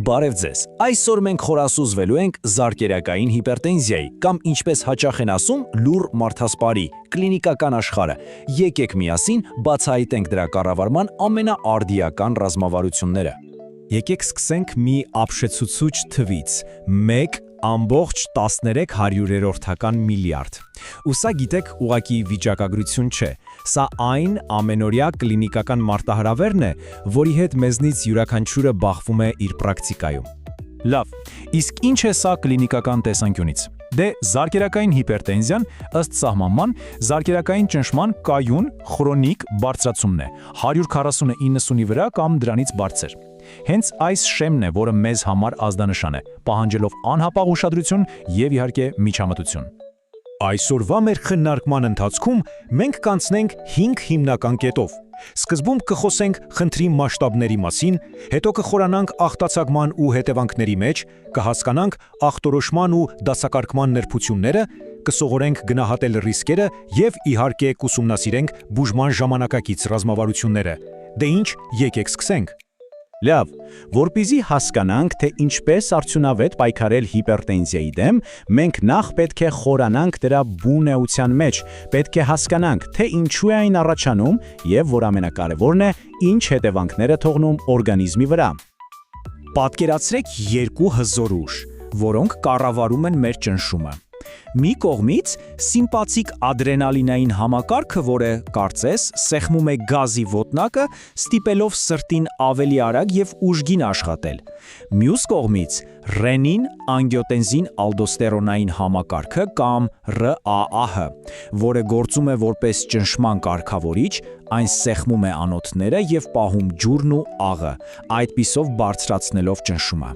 Բարև ձեզ։ Այսօր մենք խորասուզվելու ենք զարկերակային հիպերտենզիայի կամ ինչպես հաճախ են ասում լուր մարդասպարի կլինիկական աշխարհը։ Եկեք միասին բացահայտենք դրա կառավարման ամենաարդիական ռազմավարությունները։ Եկեք սկսենք մի ապշեցուցուչ թվից՝ 1,13 միլիարդ։ Ու սա գիտեք ուղղակի վիճակագրություն չէ։ Սա այն ամենօրյա կլինիկական մարտահրավերն է, որի հետ մեզնից յուրաքանչյուրը բախվում է իր պրակտիկայում։ Լավ, իսկ ինչ է սա կլինիկական տեսանկյունից։ Դե զարկերակային հիպերտենզիան ըստ սահմանման զարկերակային ճնշման կայուն քրոնիկ բարձրացումն է 140-90-ի վրա կամ դրանից բարձր։ Հենց այս շեմն է, որը մեզ համար ազդանշան է, պահանջելով անհապաղ ուշադրություն եւ իհարկե միջամտություն։ Այսօրվա մեր քննարկման ընթացքում մենք կանցնենք 5 հիմնական կետով։ Սկզբում կխոսենք խնդրի մասշտաբների մասին, հետո կխորանանք ախտացակման ու հետևանքների մեջ, կհասկանանք ախտորոշման ու դասակարգման նրբությունները, կսովորենք գնահատել ռիսկերը եւ իհարկե կուսումնասիրենք բուժման ժամանակակից ռազմավարությունները։ Դե ինչ, եկեք սկսենք։ Լավ, որպեսզի հասկանանք, թե ինչպես արդյունավետ պայքարել հիպերտենզիայի դեմ, մենք նախ պետք է խորանանք դրա բունեության մեջ, պետք է հասկանանք, թե ինչու է այն առաջանում եւ որ ամենակարևորն է, ինչ հետևանքներ է թողնում օրգանիզմի վրա։ Պատկերացրեք երկու հզոր ուժ, որոնք կառավարում են մեր ճնշումը։ Մի կողմից սիմպաթիկ ադրենալինային համակարգը, որը կարծես սեղմում է գազի ոտնակը, ստիպելով սրտին ավելի արագ եւ ուժգին աշխատել։ Մյուս կողմից ռենին, անգիոտենզին, ալդոստերոնային համակարգը կամ ՌԱԱՀ, որը գործում է որպես ճնշման կարգավորիչ, այն սեղմում է անոթները եւ պահում ջուրն ու աղը, այդպիսով բարձրացնելով ճնշումը։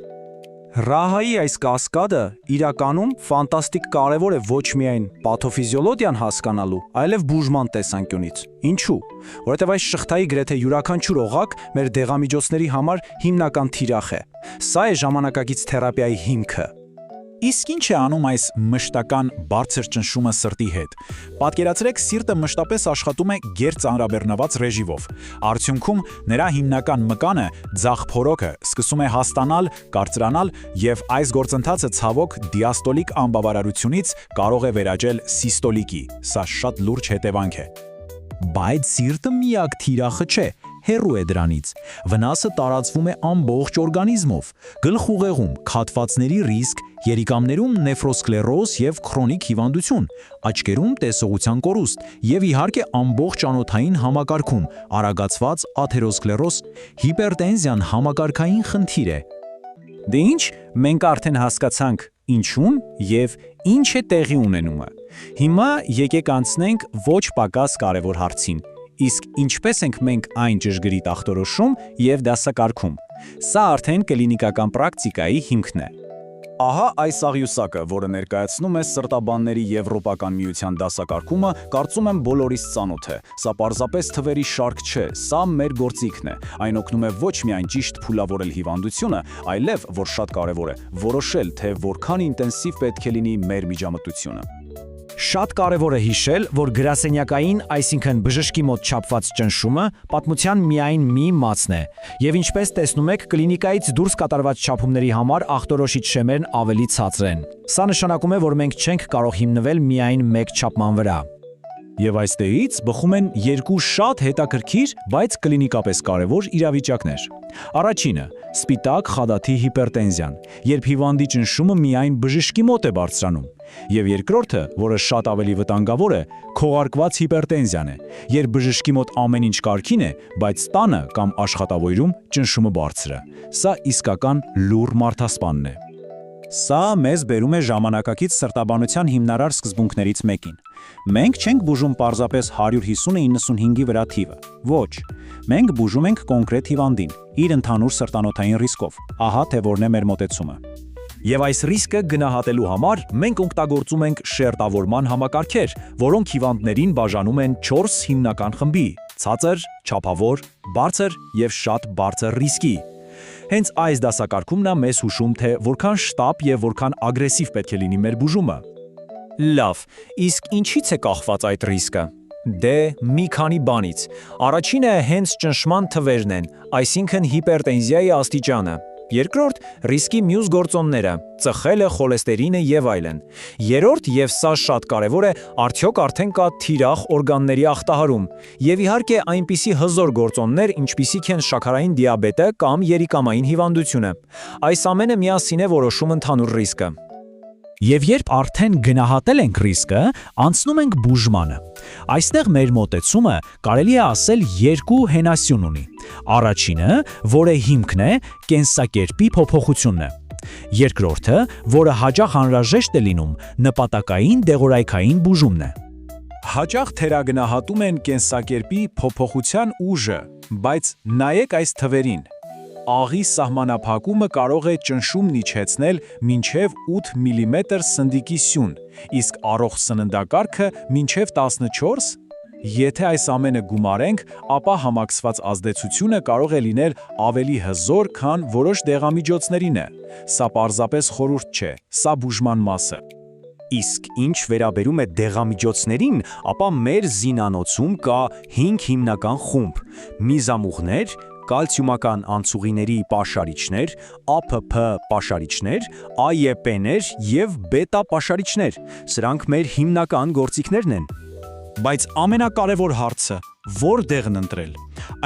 ՌԱՀ-ի այս կասկադը իրականում ֆանտաստիկ կարևոր է ոչ միայն պաթոֆիզիոլոգիան հասկանալու, այլև բուժման տեսանկյունից։ Ինչու՞։ Որովհետև այս շղթայի գրեթե յուրաքանչյուր օղակ մեր դեղամիջոցների համար հիմնական թիրախ է։ Սա է ժամանակակից թերապիայի հիմքը։ Իսկ ինչ է անում այս մշտական բարձր ճնշումը սրտի հետ։ Պատկերացրեք, սիրտը մշտապես աշխատում է գերծանրաբեռնված ռեժիմով։ Արդյունքում նրա հիմնական մկանը ձախ փորոքը սկսում է հաստանալ, կարծրանալ եւ այս գործընթացը ցավոք դիաստոլիկ անբավարարությունից կարող է վերաճել սիստոլիկի։ Սա շատ լուրջ հետևանք է։ Բայց սիրտը միակ թիրախը չէ, հեռու է դրանից։ Վնասը տարածվում է ամբողջ օրգանիզմով, գլխուղեղում քաթվածների ռիսկ, երիկամներում նեֆրոսկլերոզ եւ քրոնիկ հիվանդություն, աչքերում տեսողության կորուստ եւ իհարկե ամբողջ անոթային համակարգում արագացված աթերոսկլերոզ, հիպերտենզիան համակարգային խնդիր է։ Դե ինչ, մենք արդեն հասկացանք ինչուն եւ ինչ է տեղի ունենումը։ Հիմա եկեք անցնենք ոչ պակաս կարևոր հարցին։ Իսկ ինչպես ենք մենք այն ճշգրիտ ախտորոշում եւ դասակարգում։ Սա արդեն կլինիկական պրակտիկայի հիմքն է։ Ահա այս աղյուսակը, որը ներկայացնում է սրտաբանների Եվրոպական միության դասակարգումը, կարծում եմ բոլորիս ծանոթ է։ Սա պարզապես թվերի շարք չէ, սա մեր գործիքն է։ Այն օգնում է ոչ միայն ճիշտ փուլավորել հիվանդությունը, այլև, որ շատ կարևոր է, որոշել, թե որքան ինտենսիվ պետք է լինի մեր միջամտությունը։ Շատ կարևոր է հիշել, որ գրասենյակային, այսինքն բժշկի մոտ չափված ճնշումը պատմության միայն մի մասն է, եւ ինչպես տեսնում եք, կլինիկայից դուրս կատարված չափումների համար ախտորոշիչ շեմերն ավելի ցածր են։ Սա նշանակում է, որ մենք չենք կարող հիմնվել միայն մեկ չափման վրա։ Եվ այստեղից բխում են երկու շատ հետաքրքիր, բայց կլինիկապես կարևոր իրավիճակներ։ Առաջինը՝ սպիտակ խադաթի հիպերտենզիան, երբ հիվանդի ճնշումը միայն բժշկի մոտ է բարձրանում։ Եվ երկրորդը, որը շատ ավելի վտանգավոր է, քողարկված հիպերտենզիան է, երբ բժշկի մոտ ամեն ինչ կարգին է, բայց տանը կամ աշխատավայրում ճնշումը բարձր է։ Սա իսկական լուր մարդասպանն է։ Սա մեզ բերում է ժամանակակից սրտաբանության հիմնարար սկզբունքներից մեկին։ Մենք չենք բուժում պարզապես 150-95-ի վրա թիվը։ Ոչ, մենք բուժում ենք կոնկրետ հիվանդին, իր ընդհանուր սրտանոթային ռիսկով։ Ահա թե որն է մեր մոտեցումը։ Եվ այս ռիսկը գնահատելու համար մենք օգտագործում ենք շերտավորման համակարգեր, որոնք հիվանդներին բաժանում են 4 հիմնական խմբի՝ ցածր, չափավոր, բարձր եւ շատ բարձր ռիսկի։ Հենց այս դասակարգումն է մեզ հուշում, թե որքան շտապ եւ որքան ագրեսիվ պետք է լինի մեր բուժումը։ Լավ, իսկ ինչից է կախված այդ ռիսկը։ Դե մի քանի բանից։ Առաջինը հենց ճնշման թվերն են, այսինքն հիպերտենզիայի աստիճանը։ Երկրորդ՝ ռիսկի մյուս գործոնները՝ ծխելը, խոլեստերինը եւ այլն։ Երրորդ, եւ սա շատ կարեւոր է, արդյոք արդեն կա թիրախ օրգանների ախտահարում։ Եվ իհարկե այնպիսի հզոր գործոններ, ինչպիսիք են շաքարային դիաբետը կամ երիկամային հիվանդությունը։ Այս ամենը միասին է որոշում ընդհանուր ռիսկը։ Եվ երբ արդեն գնահատել ենք ռիսկը, անցնում ենք բուժմանը։ Այստեղ մեր մոտեցումը կարելի է ասել երկու հենասյուն ունի։ Առաջինը, որը հիմքն է, կենսակերպի փոփոխությունն է։ Երկրորդը, որը հաճախ անհրաժեշտ է լինում, նպատակային դեղորայքային բուժումն է։ Հաճախ թերագնահատում են կենսակերպի փոփոխության ուժը, բայց նայեք այս թվերին։ Աղի սահմանափակումը կարող է ճնշումն իջեցնել մինչև 8 մմ սնդիկի սյուն, իսկ առողջ սննդակարգը մինչև 14։ Եթե այս ամենը գումարենք, ապա համակցված ազդեցությունը կարող է լինել ավելի հզոր, քան որոշ դեղամիջոցներինը։ Սա պարզապես խորհուրդ չէ, սա բուժման մասը։ Իսկ ինչ վերաբերում է դեղամիջոցներին, ապա մեր զինանոցում կա 5 հիմնական խումբ՝ միզամուղներ, կալցիումական անցուղիների պաշարիչներ, ԱՓՓ պաշարիչներ, ԱԵՊ-ներ եւ բետա պաշարիչներ։ Սրանք մեր հիմնական գործիքներն են։ Բայց ամենակարևոր հարցը՝ որտեղն ընտրել։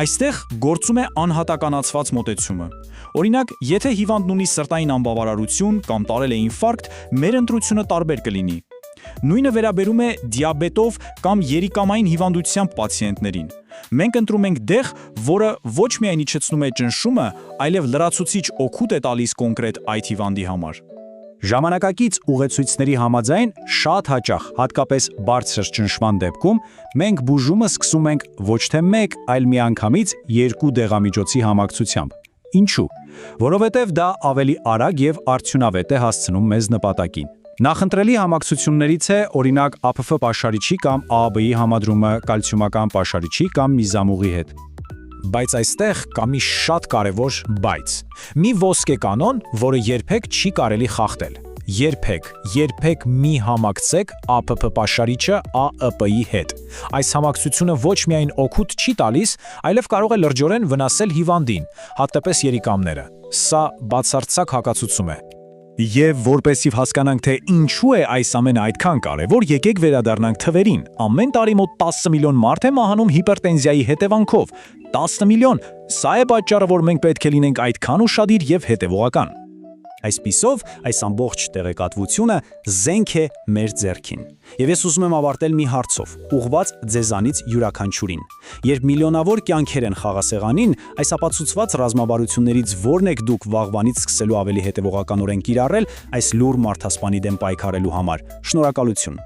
Այստեղ գործում է անհատականացված մոտեցումը։ Օրինակ, եթե հիվանդն ունի սրտային անբավարարություն կամ տարել է ինֆարկտ, մեր ընտրությունը տարբեր կլինի։ Նույնը վերաբերում է դիաբետով կամ երիկամային հիվանդությամբ պացիենտներին։ Մենք ընտրում ենք դեղ, որը ոչ միայն իջեցնում է ճնշումը, այլև լրացուցիչ օգուտ է տալիս կոնկրետ այդ հիվանդի համար։ Ժամանակակից ուղեցույցների համաձայն շատ հաճախ, հատկապես բարձր ճնշման դեպքում, մենք բուժումը սկսում ենք ոչ թե մեկ, այլ միանգամից 2 դեղամիջոցի համակցությամբ։ Ինչու՞։ Որովհետև դա ավելի արագ եւ արդյունավետ է հասցնում մեզ նպատակին։ Նախընտրելի համակցություններից է օրինակ ԱՓՖ պաշարիչի կամ ԱԱԲ-ի համադրումը կալցիումական պաշարիչի կամ միզամուղի հետ։ Բայց այստեղ կա մի շատ կարևոր բայց։ Մի ոսկե կանոն, որը երբեք չի կարելի խախտել։ Երբեք մի համակցեք ԱՓՓ պաշարիչը ԱԸՊ-ի հետ։ Այս համակցությունը ոչ միայն օգուտ չի տալիս, այլև կարող է լրջորեն վնասել հիվանդին, հատկապես երիկամները։ Սա բացարձակ հակացուցում է։ Եվ որպեսզի հասկանանք, թե ինչու է այս ամենը այդքան կարևոր, եկեք վերադառնանք թվերին։ Ամեն տարի մոտ 10 միլիոն մարդ է մահանում հիպերտենզիայի հետևանքով։ 10 միլիոն։ Սա է պատճառը, որ մենք պետք է լինենք այդքան ուշադիր եւ հետևողական։ Այսպիսով, այս ամբողջ տեղեկատվությունը զենք է մեր ձեռքին։ Եվ ես ուզում եմ ավարտել մի հարցով, ուղղված ձեզանից յուրաքանչյուրին։ Երբ միլիոնավոր կյանքեր են խաղասեղանին, այս ապացուցված ռազմավարություններից որն եք դուք վաղվանից սկսելու ավելի հետևողականորեն կիրառել այս լուր մարդասպանի դեմ պայքարելու համար։ Շնորհակալություն։